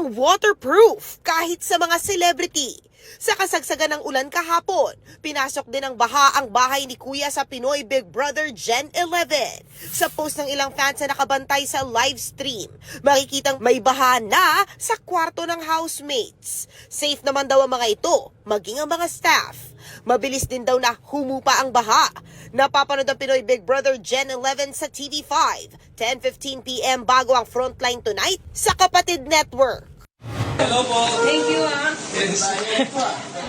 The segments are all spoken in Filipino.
ng waterproof kahit sa mga celebrity. Sa kasagsagan ng ulan kahapon, pinasok din ng baha ang bahay ni Kuya sa Pinoy Big Brother Gen 11. Sa post ng ilang fans na nakabantay sa live stream, makikitang may baha na sa kwarto ng housemates. Safe naman daw ang mga ito, maging ang mga staff. Mabilis din daw na humupa ang baha. Napapanood ang Pinoy Big Brother Gen 11 sa TV5, 10:15 p.m. bago ang Frontline tonight sa Kapatid Network. Hello po. Thank you,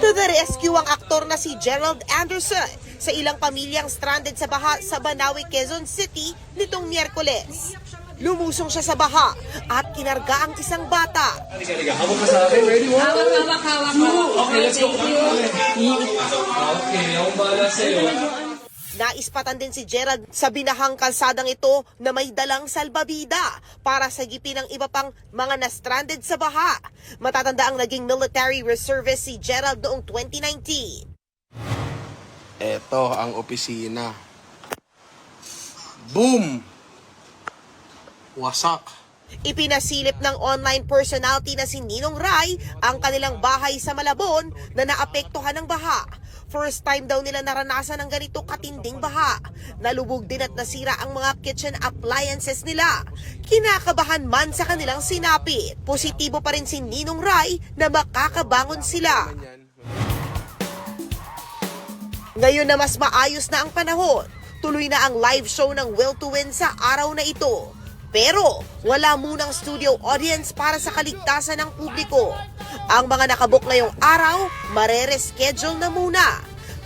To the rescue ang aktor na si Gerald Anderson sa ilang pamilyang stranded sa baha sa Banawe, Quezon City nitong Miyerkules. Lumusong siya sa baha at kinarga ang isang bata. Halika. Hawak ka sa akin. Ready mo? Hawak. Okay, let's go. Okay, akong bahala sa'yo. Naispatan din si Gerald sa binahang kalsadang ito na may dalang salbabida para sagipin ang iba pang mga na-stranded sa baha. Matatanda ang naging military reservist si Gerald noong 2019. Eto ang opisina. Boom! Wasak. Ipinasilip ng online personality na si Ninong Rai ang kanilang bahay sa Malabon na naapektuhan ng baha. First time daw nila naranasan ng ganito katinding baha. Nalubog din at nasira ang mga kitchen appliances nila. Kinakabahan man sa kanilang sinapit. Positibo pa rin si Ninong Rai na makakabangon sila. Ngayon na mas maayos na ang panahon, tuloy na ang live show ng Will to Win sa araw na ito. Pero wala munang studio audience para sa kaligtasan ng publiko. Ang mga nakabook ngayong araw, marere-schedule na muna.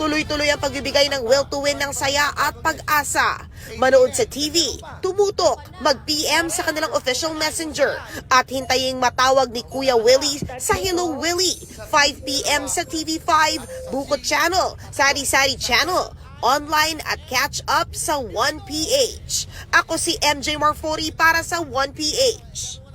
Tuloy-tuloy ang pagbibigay ng Will to Win ng saya at pag-asa. Manood sa TV, tumutok, mag-PM sa kanilang official messenger at hintaying matawag ni Kuya Willie sa Hello Willie, 5 p.m. sa TV5, Bukod Channel, Sari-Sari Channel, online at catch up sa 1PH. Ako si MJ Marfori para sa 1PH.